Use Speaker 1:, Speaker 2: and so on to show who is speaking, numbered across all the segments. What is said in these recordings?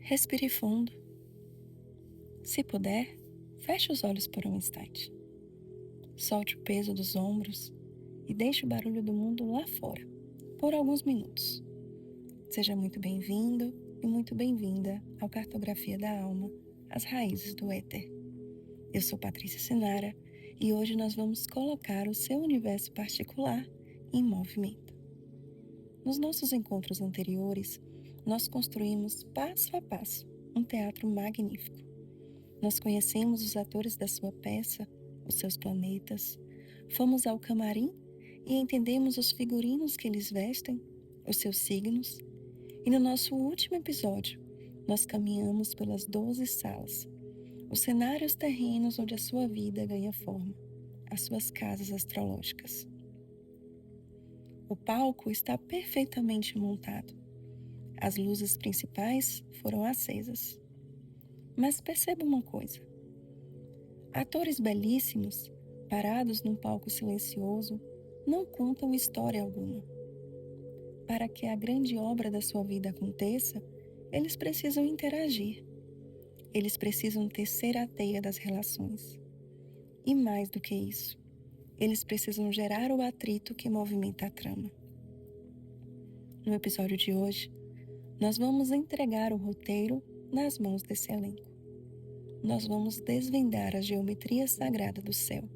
Speaker 1: Respire fundo. Se puder, feche os olhos por um instante. Solte o peso dos ombros e deixe o barulho do mundo lá fora, por alguns minutos. Seja muito bem-vindo e muito bem-vinda ao Cartografia da Alma, as raízes do éter. Eu sou Patrícia Sinara e hoje nós vamos colocar o seu universo particular em movimento. Nos nossos encontros anteriores, nós construímos passo a passo um teatro magnífico. Nós conhecemos os atores da sua peça, os seus planetas, fomos ao camarim e entendemos os figurinos que eles vestem, os seus signos, e no nosso último episódio, nós caminhamos pelas 12 salas, os cenários terrenos onde a sua vida ganha forma, as suas casas astrológicas. O palco está perfeitamente montado. As luzes principais foram acesas. Mas perceba uma coisa. Atores belíssimos, parados num palco silencioso, não contam história alguma. Para que a grande obra da sua vida aconteça, eles precisam interagir. Eles precisam tecer a teia das relações. E mais do que isso, eles precisam gerar o atrito que movimenta a trama. No episódio de hoje, nós vamos entregar o roteiro nas mãos desse elenco. Nós vamos desvendar a geometria sagrada do céu,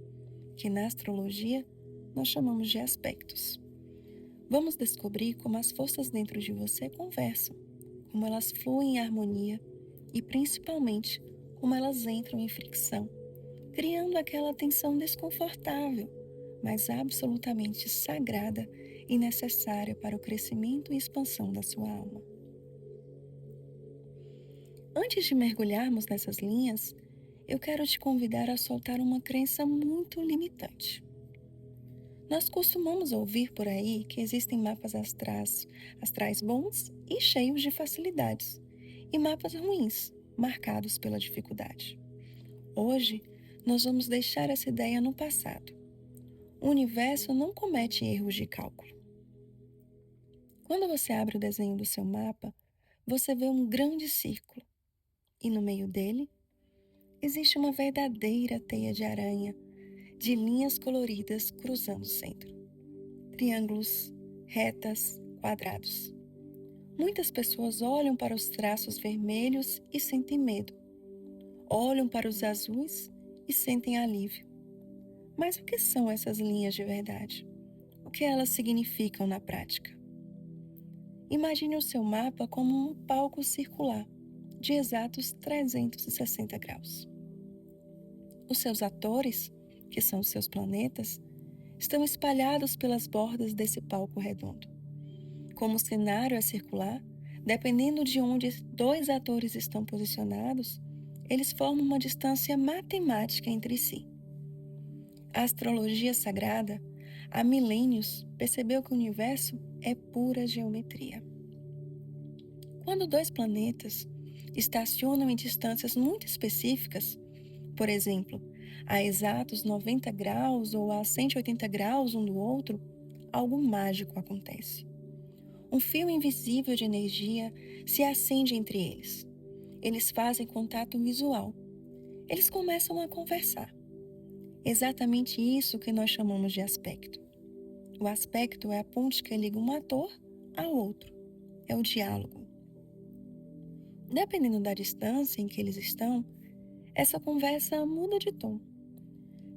Speaker 1: que na astrologia nós chamamos de aspectos. Vamos descobrir como as forças dentro de você conversam, como elas fluem em harmonia e principalmente como elas entram em fricção, criando aquela tensão desconfortável, mas absolutamente sagrada e necessária para o crescimento e expansão da sua alma. Antes de mergulharmos nessas linhas, eu quero te convidar a soltar uma crença muito limitante. Nós costumamos ouvir por aí que existem mapas astrais bons e cheios de facilidades, e mapas ruins, marcados pela dificuldade. Hoje, nós vamos deixar essa ideia no passado. O universo não comete erros de cálculo. Quando você abre o desenho do seu mapa, você vê um grande círculo, e no meio dele, existe uma verdadeira teia de aranha, de linhas coloridas cruzando o centro. Triângulos, retas, quadrados. Muitas pessoas olham para os traços vermelhos e sentem medo. Olham para os azuis e sentem alívio. Mas o que são essas linhas de verdade? O que elas significam na prática? Imagine o seu mapa como um palco circular, de exatos 360 graus. Os seus atores, que são os seus planetas, estão espalhados pelas bordas desse palco redondo. Como o cenário é circular, dependendo de onde dois atores estão posicionados, eles formam uma distância matemática entre si. A astrologia sagrada, há milênios, percebeu que o universo é pura geometria. Quando dois planetas estacionam em distâncias muito específicas, por exemplo, a exatos 90 graus ou a 180 graus um do outro, algo mágico acontece. Um fio invisível de energia se acende entre eles. Eles fazem contato visual. Eles começam a conversar. Exatamente isso que nós chamamos de aspecto. O aspecto é a ponte que liga um ator ao outro. É o diálogo. Dependendo da distância em que eles estão, essa conversa muda de tom.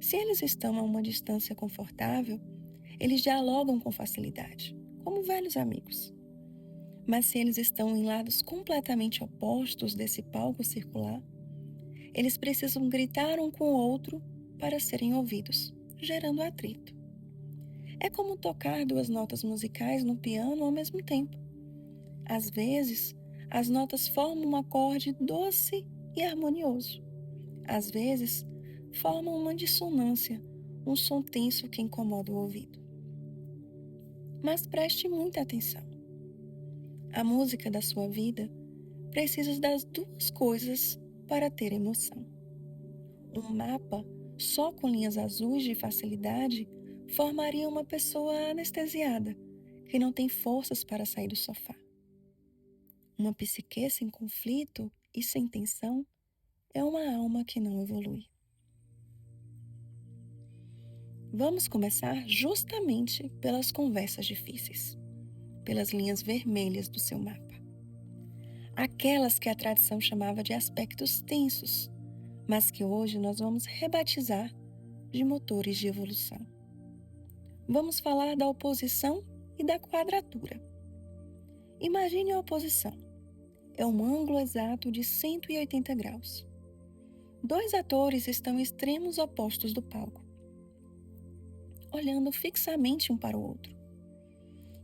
Speaker 1: Se eles estão a uma distância confortável, eles dialogam com facilidade, como velhos amigos. Mas se eles estão em lados completamente opostos desse palco circular, eles precisam gritar um com o outro para serem ouvidos, gerando atrito. É como tocar duas notas musicais no piano ao mesmo tempo. Às vezes, as notas formam um acorde doce e harmonioso. Às vezes, formam uma dissonância, um som tenso que incomoda o ouvido. Mas preste muita atenção. A música da sua vida precisa das duas coisas para ter emoção. Um mapa só com linhas azuis de facilidade formaria uma pessoa anestesiada, que não tem forças para sair do sofá. Uma psique sem conflito e sem tensão é uma alma que não evolui. Vamos começar justamente pelas conversas difíceis, pelas linhas vermelhas do seu mapa. Aquelas que a tradição chamava de aspectos tensos, mas que hoje nós vamos rebatizar de motores de evolução. Vamos falar da oposição e da quadratura. Imagine a oposição. É um ângulo exato de 180 graus. Dois atores estão em extremos opostos do palco, olhando fixamente um para o outro.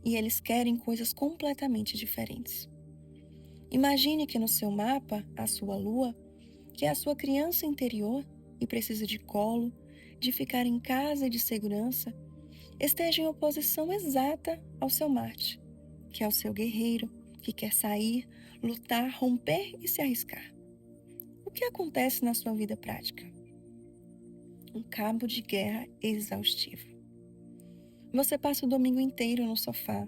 Speaker 1: E eles querem coisas completamente diferentes. Imagine que no seu mapa, a sua lua, que é a sua criança interior e precisa de colo, de ficar em casa e de segurança, esteja em oposição exata ao seu Marte, que é o seu guerreiro, que quer sair, lutar, romper e se arriscar. O que acontece na sua vida prática? Um cabo de guerra exaustivo. Você passa o domingo inteiro no sofá,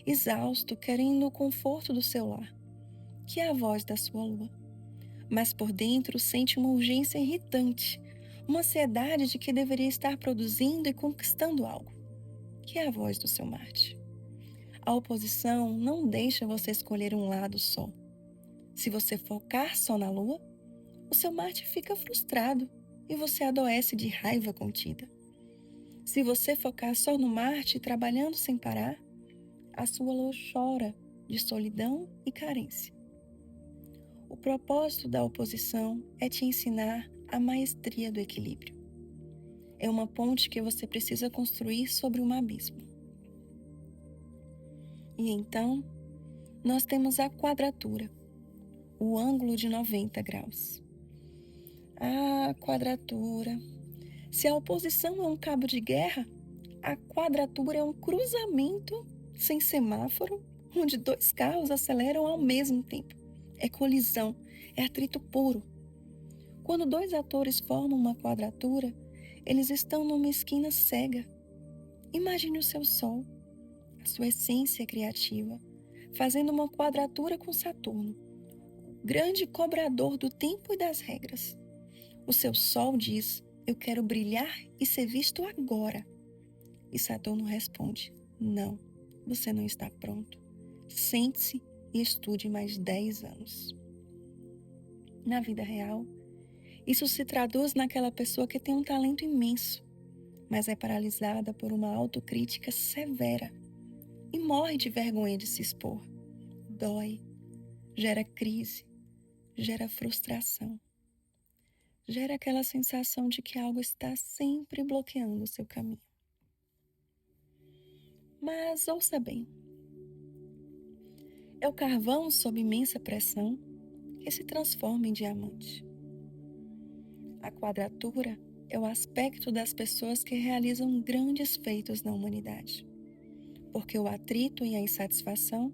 Speaker 1: exausto, querendo o conforto do seu lar, que é a voz da sua lua. Mas por dentro sente uma urgência irritante, uma ansiedade de que deveria estar produzindo e conquistando algo, que é a voz do seu Marte. A oposição não deixa você escolher um lado só. Se você focar só na lua, o seu Marte fica frustrado e você adoece de raiva contida. Se você focar só no Marte, trabalhando sem parar, a sua lua chora de solidão e carência. O propósito da oposição é te ensinar a maestria do equilíbrio. É uma ponte que você precisa construir sobre um abismo. E então, nós temos a quadratura, o ângulo de 90 graus. Ah, quadratura. Se a oposição é um cabo de guerra, a quadratura é um cruzamento sem semáforo, onde dois carros aceleram ao mesmo tempo. É colisão, é atrito puro. Quando dois atores formam uma quadratura, eles estão numa esquina cega. Imagine o seu Sol, a sua essência criativa, fazendo uma quadratura com Saturno, o grande cobrador do tempo e das regras. O seu Sol diz: eu quero brilhar e ser visto agora. E Saturno responde: não, você não está pronto. Sente-se e estude mais 10 anos. Na vida real, isso se traduz naquela pessoa que tem um talento imenso, mas é paralisada por uma autocrítica severa e morre de vergonha de se expor. Dói, gera crise, gera frustração. Gera aquela sensação de que algo está sempre bloqueando o seu caminho. Mas ouça bem, é o carvão sob imensa pressão que se transforma em diamante. A quadratura é o aspecto das pessoas que realizam grandes feitos na humanidade, porque o atrito e a insatisfação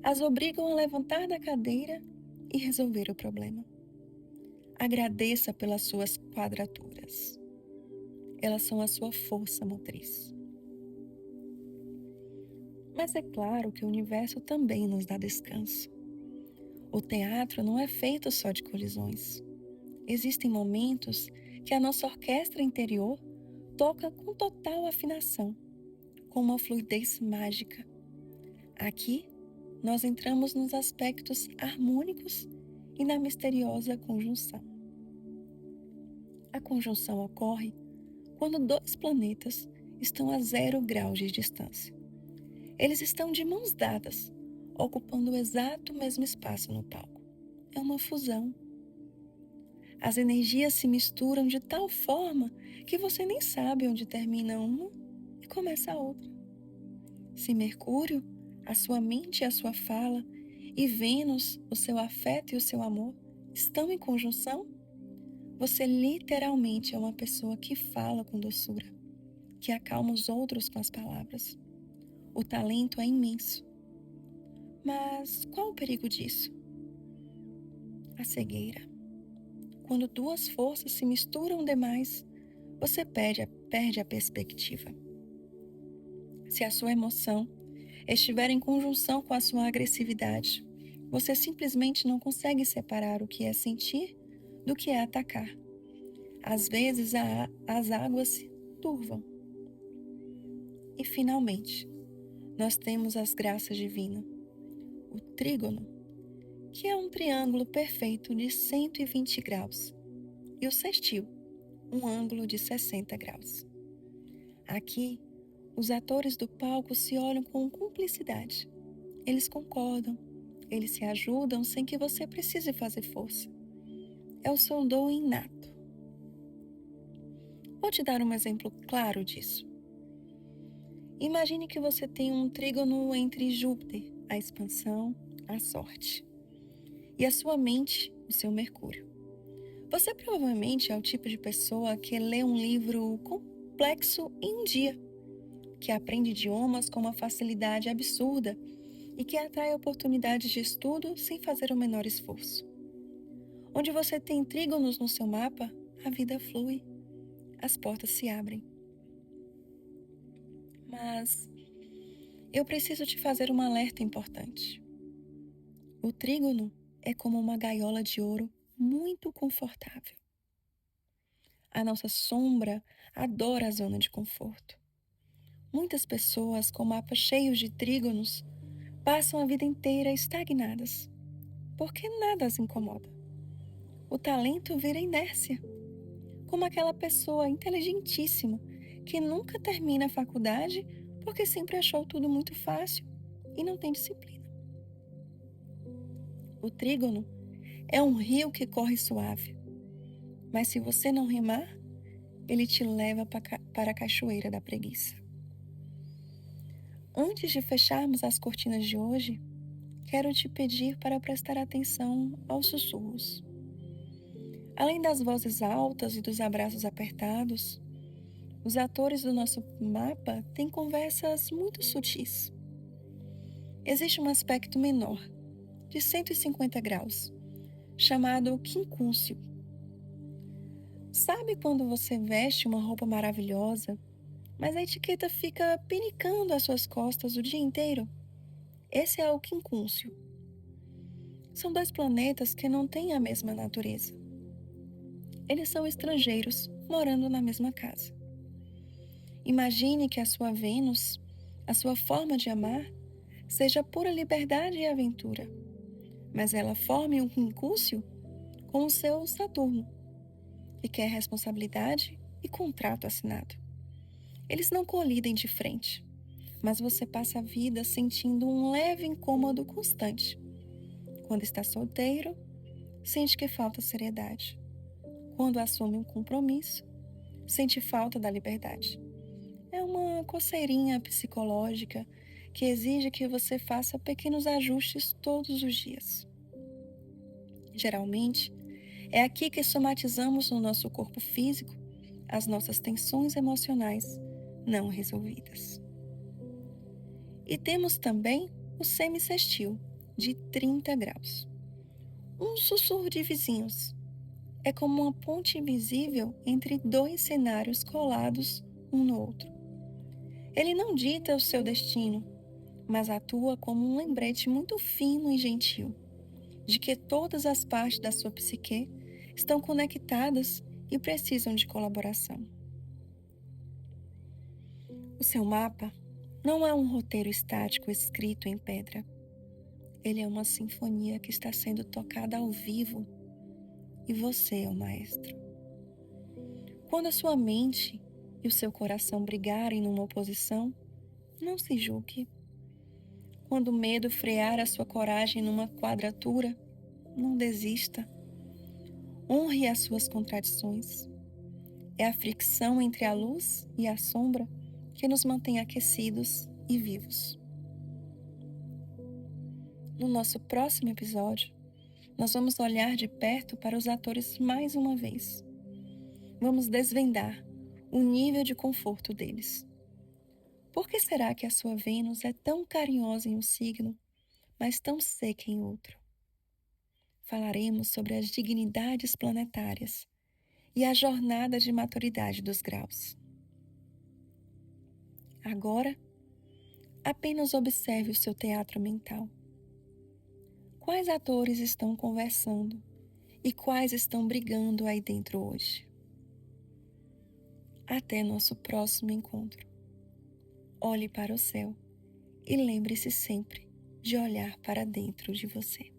Speaker 1: as obrigam a levantar da cadeira e resolver o problema. Agradeça pelas suas quadraturas. Elas são a sua força motriz. Mas é claro que o universo também nos dá descanso. O teatro não é feito só de colisões. Existem momentos que a nossa orquestra interior toca com total afinação, com uma fluidez mágica. Aqui, nós entramos nos aspectos harmônicos e na misteriosa conjunção. A conjunção ocorre quando dois planetas estão a 0 graus de distância. Eles estão de mãos dadas, ocupando o exato mesmo espaço no palco. É uma fusão. As energias se misturam de tal forma que você nem sabe onde termina uma e começa a outra. Se Mercúrio, a sua mente e a sua fala, e Vênus, o seu afeto e o seu amor, estão em conjunção, você literalmente é uma pessoa que fala com doçura, que acalma os outros com as palavras. O talento é imenso. Mas qual o perigo disso? A cegueira. Quando duas forças se misturam demais, você perde a perspectiva. Se a sua emoção estiver em conjunção com a sua agressividade, você simplesmente não consegue separar o que é sentir do que é atacar. Às vezes as águas se turvam. E finalmente, nós temos as graças divinas, o trígono, que é um triângulo perfeito de 120 graus, e o sextil, um ângulo de 60 graus. Aqui, os atores do palco se olham com cumplicidade. Eles concordam, eles se ajudam sem que você precise fazer força. É o seu dom inato. Vou te dar um exemplo claro disso. Imagine que você tem um trígono entre Júpiter, a expansão, a sorte, e a sua mente, o seu Mercúrio. Você provavelmente é o tipo de pessoa que lê um livro complexo em um dia, que aprende idiomas com uma facilidade absurda e que atrai oportunidades de estudo sem fazer o menor esforço. Onde você tem trígonos no seu mapa, a vida flui, as portas se abrem. Mas eu preciso te fazer um alerta importante. O trígono é como uma gaiola de ouro muito confortável. A nossa sombra adora a zona de conforto. Muitas pessoas com mapas cheios de trígonos passam a vida inteira estagnadas, porque nada as incomoda. O talento vira inércia, como aquela pessoa inteligentíssima que nunca termina a faculdade porque sempre achou tudo muito fácil e não tem disciplina. O trígono é um rio que corre suave, mas se você não remar, ele te leva para a cachoeira da preguiça. Antes de fecharmos as cortinas de hoje, quero te pedir para prestar atenção aos sussurros. Além das vozes altas e dos abraços apertados, os atores do nosso mapa têm conversas muito sutis. Existe um aspecto menor, de 150 graus, chamado quincúncio. Sabe quando você veste uma roupa maravilhosa, mas a etiqueta fica pinicando as suas costas o dia inteiro? Esse é o quincúncio. São dois planetas que não têm a mesma natureza. Eles são estrangeiros, morando na mesma casa. Imagine que a sua Vênus, a sua forma de amar, seja pura liberdade e aventura, mas ela forme um quincúncio com o seu Saturno, que quer responsabilidade e contrato assinado. Eles não colidem de frente, mas você passa a vida sentindo um leve incômodo constante. Quando está solteiro, sente que falta seriedade. Quando assume um compromisso, sente falta da liberdade. É uma coceirinha psicológica que exige que você faça pequenos ajustes todos os dias. Geralmente, é aqui que somatizamos no nosso corpo físico as nossas tensões emocionais não resolvidas. E temos também o semissextil, de 30 graus. Um sussurro de vizinhos. É como uma ponte invisível entre dois cenários colados um no outro. Ele não dita o seu destino, mas atua como um lembrete muito fino e gentil de que todas as partes da sua psique estão conectadas e precisam de colaboração. O seu mapa não é um roteiro estático escrito em pedra. Ele é uma sinfonia que está sendo tocada ao vivo e você é o maestro. Quando a sua mente e o seu coração brigarem numa oposição, não se julgue. Quando o medo frear a sua coragem numa quadratura, não desista. Honre as suas contradições. É a fricção entre a luz e a sombra que nos mantém aquecidos e vivos. No nosso próximo episódio, nós vamos olhar de perto para os atores mais uma vez. Vamos desvendar o nível de conforto deles. Por que será que a sua Vênus é tão carinhosa em um signo, mas tão seca em outro? Falaremos sobre as dignidades planetárias e a jornada de maturidade dos graus. Agora, apenas observe o seu teatro mental. Quais atores estão conversando e quais estão brigando aí dentro hoje? Até nosso próximo encontro. Olhe para o céu e lembre-se sempre de olhar para dentro de você.